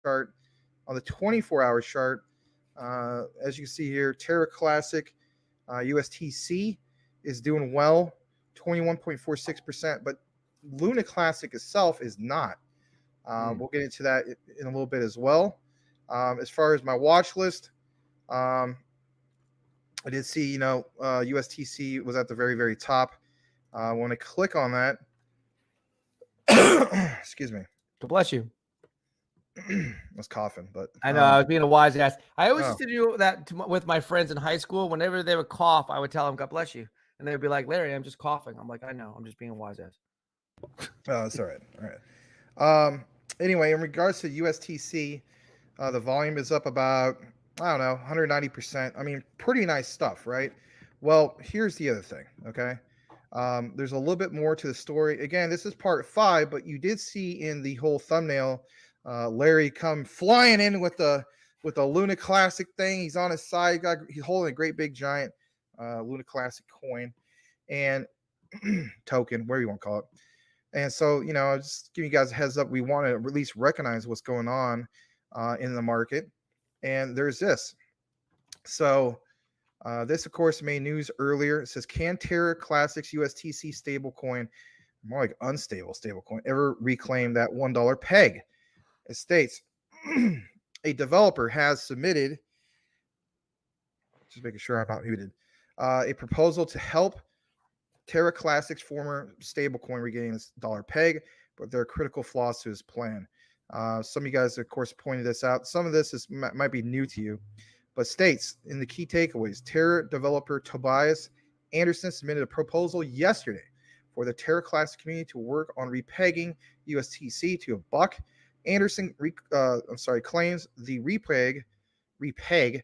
chart, on the 24-hour chart, as you can see here, Terra Classic USTC is doing well, 21.46%, but Luna Classic itself is not. We'll get into that in a little bit as well. As far as my watch list, um, I did see, USTC was at the very, very top. When I click on that, excuse me, God bless you. I was coughing, but I know I was being a wise ass. I always oh. used to do that with my friends in high school. Whenever they would cough, I would tell them, "God bless you," and they would be like, "Larry, I'm just coughing." I'm like, "I know. I'm just being a wise ass." Oh, that's all right. All right. Anyway, in regards to USTC, the volume is up about, I don't know, 190%. I mean, pretty nice stuff, right? Well, here's the other thing, okay? There's a little bit more to the story. Again, this is part 5, but you did see in the whole thumbnail, Larry come flying in with the Luna Classic thing. He's on his side. He's holding a great big giant Luna Classic coin and token, whatever you want to call it. And so, just giving you guys a heads up, we want to at least recognize what's going on in the market. And there's this. So, this, of course, made news earlier. It says, can TERRA Classics USTC stablecoin, more like unstable stablecoin, ever reclaim that $1 peg? It states, a developer has submitted, just making sure I'm not muted, a proposal to help TERRA Classic's former stablecoin regain its dollar peg, but there are critical flaws to his plan. Some of you guys, of course, pointed this out. Some of this might be new to you, but states in the key takeaways, TERRA developer Tobias Anderson submitted a proposal yesterday for the TERRA Classic community to work on repegging USTC to $1. Anderson claims the repeg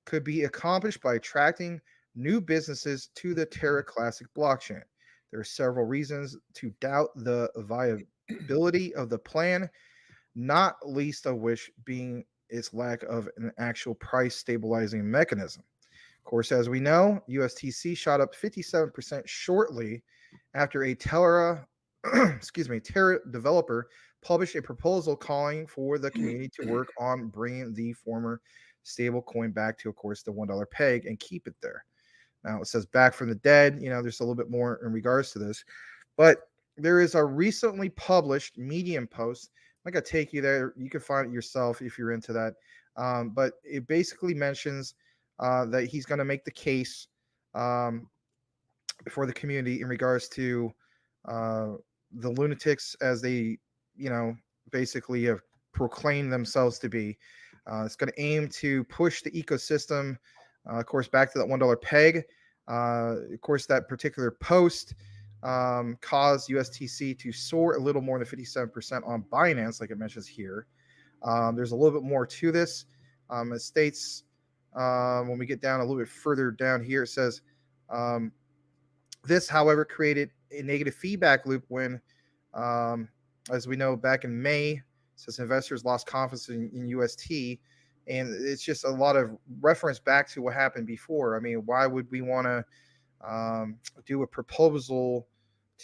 could be accomplished by attracting new businesses to the TERRA Classic blockchain. There are several reasons to doubt the viability of the plan, not least of which being its lack of an actual price stabilizing mechanism. Of course, as we know, USTC shot up 57% shortly after a TERRA developer published a proposal calling for the community to work on bringing the former stablecoin back to, of course, the $1 peg and keep it there. Now it says back from the dead. There's a little bit more in regards to this, but there is a recently published Medium post. I'm going to take you there. You can find it yourself if you're into that. But it basically mentions that he's going to make the case for the community in regards to the lunatics as they, basically have proclaimed themselves to be. It's going to aim to push the ecosystem, of course, back to that $1 peg. Of course, that particular post caused USTC to soar a little more than 57% on Binance, like it mentions here. There's a little bit more to this. It states, when we get down a little bit further down here, it says, this, however, created a negative feedback loop when, as we know, back in May, it says investors lost confidence in UST. And it's just a lot of reference back to what happened before. I mean, why would we want to do a proposal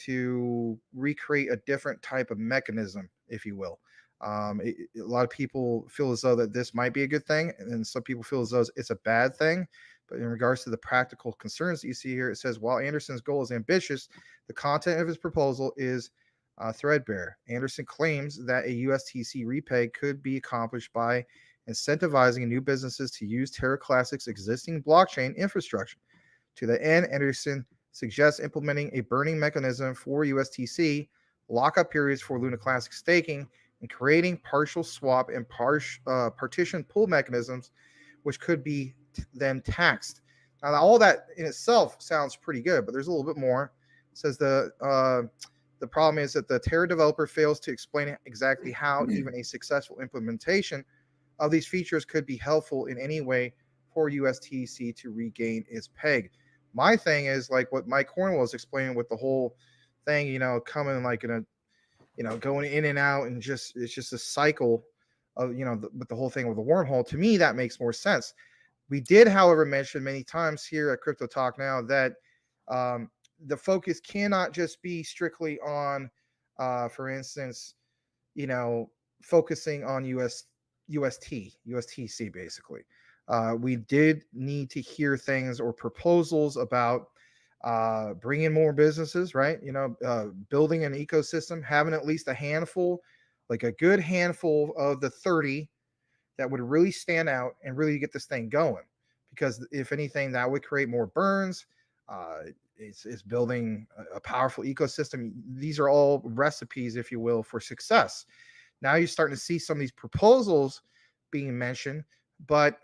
to recreate a different type of mechanism, if you will? A lot of people feel as though that this might be a good thing, and some people feel as though it's a bad thing. But in regards to the practical concerns that you see here, it says, while Anderson's goal is ambitious, the content of his proposal is threadbare. Anderson claims that a USTC repeg could be accomplished by incentivizing new businesses to use TERRA Classic's existing blockchain infrastructure. To that end, Anderson suggests implementing a burning mechanism for USTC, lockup periods for Luna Classic staking, and creating partial swap and partition pool mechanisms, which could be then taxed. Now, all that in itself sounds pretty good, but there's a little bit more. It says the problem is that the TERRA developer fails to explain exactly how even a successful implementation of these features could be helpful in any way for USTC to regain its peg. My thing is like what Mike Cornwell was explaining with the whole thing, coming like in a, going in and out, and it's just a cycle of, with the whole thing with the wormhole. To me, that makes more sense. We did, however, mention many times here at Crypto Talk Now that the focus cannot just be strictly on, for instance, focusing on USTC basically. We did need to hear things or proposals about bringing more businesses, right? Building an ecosystem, having at least a handful, like a good handful of the 30 that would really stand out and really get this thing going. Because if anything, that would create more burns. It's building a powerful ecosystem. These are all recipes, if you will, for success. Now you're starting to see some of these proposals being mentioned, but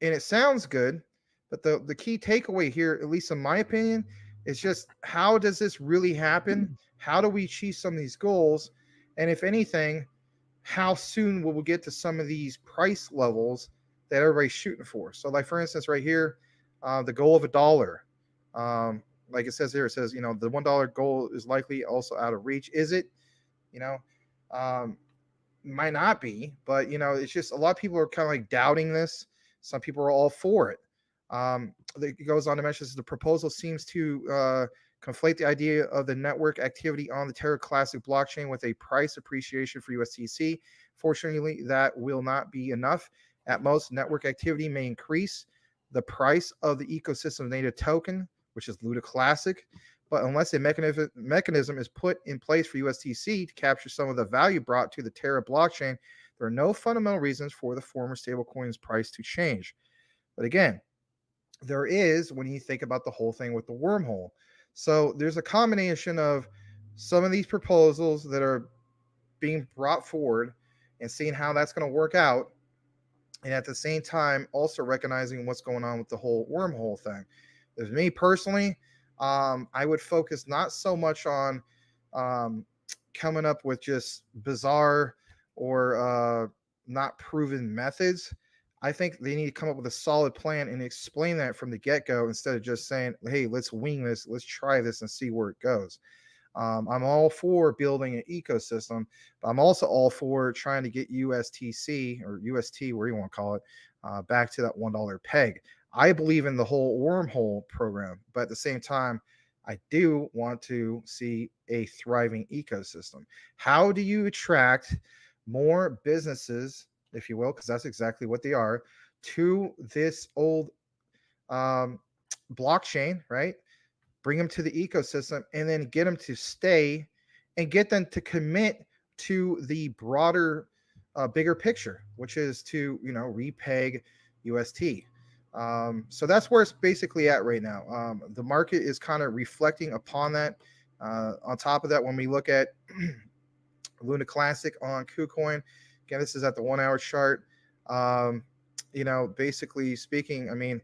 and it sounds good, but the key takeaway here, at least in my opinion, is just how does this really happen? How do we achieve some of these goals? And if anything, how soon will we get to some of these price levels that everybody's shooting for? So, like for instance, right here, the goal of $1. Like it says here, it says, the $1 goal is likely also out of reach. Is it? You know, um, might not be, but it's just a lot of people are kind of like doubting this. Some people are all for it. It goes on to mention the proposal seems to conflate the idea of the network activity on the Terra Classic blockchain with a price appreciation for USTC. Fortunately, that will not be enough. At most, network activity may increase the price of the ecosystem native token, which is Luda Classic. But unless a mechanism is put in place for USTC to capture some of the value brought to the Terra blockchain, there are no fundamental reasons for the former stablecoin's price to change. But again, there is when you think about the whole thing with the wormhole. So there's a combination of some of these proposals that are being brought forward and seeing how that's going to work out. And at the same time, also recognizing what's going on with the whole wormhole thing. As me personally, I would focus not so much on coming up with just bizarre or not proven methods. I think they need to come up with a solid plan and explain that from the get-go instead of just saying, hey, let's wing this, let's try this and see where it goes. I'm all for building an ecosystem, but I'm also all for trying to get USTC or UST, where you want to call it, back to that $1 peg. I believe in the whole wormhole program, but at the same time, I do want to see a thriving ecosystem. How do you attract more businesses, if you will, because that's exactly what they are, to this old blockchain, right? Bring them to the ecosystem and then get them to stay and get them to commit to the broader, bigger picture, which is to, repeg UST. So that's where it's basically at right now. The market is kind of reflecting upon that. On top of that, when we look at Luna Classic on KuCoin, again, this is at the 1 hour chart. Basically speaking, I mean,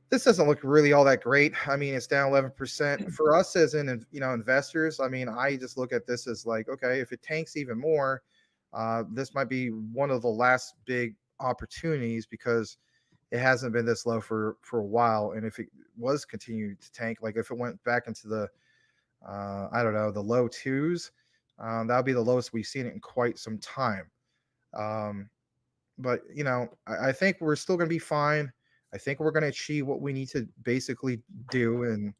this doesn't look really all that great. I mean, it's down 11% for us as investors. I mean, I just look at this as like, okay, if it tanks even more, this might be one of the last big opportunities because it hasn't been this low for a while. And if it was continuing to tank, like if it went back into the, I don't know, the low twos, that would be the lowest we've seen it in quite some time. But I think we're still going to be fine. I think we're going to achieve what we need to basically do. And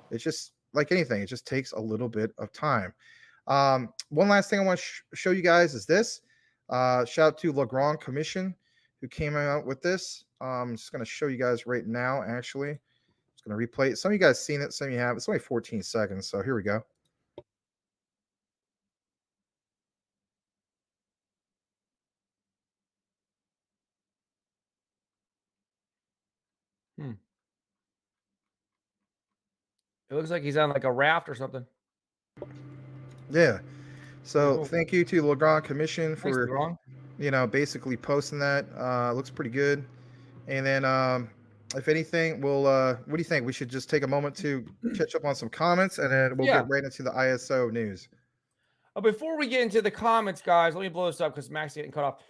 it's just like anything, it just takes a little bit of time. One last thing I want to show you guys is this. Shout out to Legrand Commission who came out with this. I'm just going to show you guys right now, actually. I'm just going to replay it. Some of you guys seen it, some of you have. It's only 14 seconds, so here we go. It looks like he's on like a raft or something. Yeah. So Cool. thank you to Legrand Commission Thanks, for Legrand. basically posting that. Looks pretty good. And then if anything, we'll what do you think? We should just take a moment to catch up on some comments and then we'll Yeah. get right into the ISO news. Before we get into the comments, guys, let me blow this up because Max is getting cut off.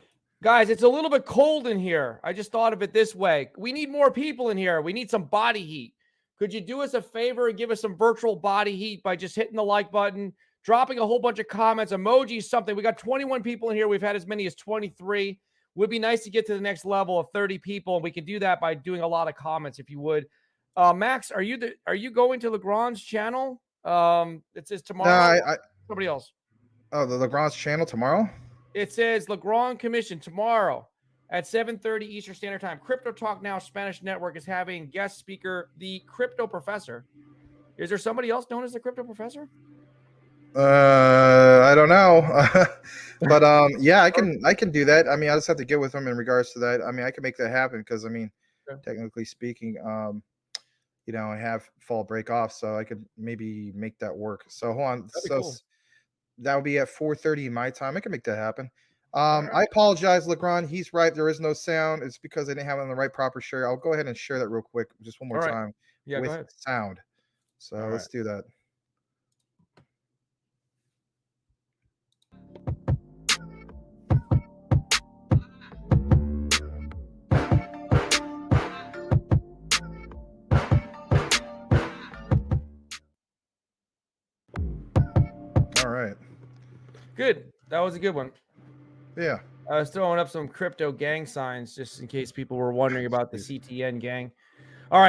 Guys, it's a little bit cold in here. I just thought of it this way. We need more people in here. We need some body heat. Could you do us a favor and give us some virtual body heat by just hitting the like button, dropping a whole bunch of comments, emojis, something? We got 21 people in here. We've had as many as 23. Would be nice to get to the next level of 30 people, and we can do that by doing a lot of comments, if you would. Max, are you going to Legrand's channel? It says tomorrow. No, Somebody else. Oh, the Legrand's channel tomorrow? It says Legrand Commission tomorrow at 7:30 Eastern Standard Time. Crypto Talk Now Spanish Network is having guest speaker, the Crypto Professor. Is there somebody else known as the Crypto Professor? I don't know, but yeah, I can do that. I mean, I just have to get with him in regards to that. I mean, I can make that happen because I mean, technically speaking, you know, I have fall break off, so I could maybe make that work. So hold on, That'd be so cool. that would be at 4:30 my time. I can make that happen. right. I apologize, Legrand. He's right. There is no sound. It's because I didn't have it on the right proper share. I'll go ahead and share that real quick, just one more All right. time Yeah, go with ahead. sound. So All let's do that. All right. Good. That was a good one. Yeah. I was throwing up some crypto gang signs just in case people were wondering about the CTN gang. All right.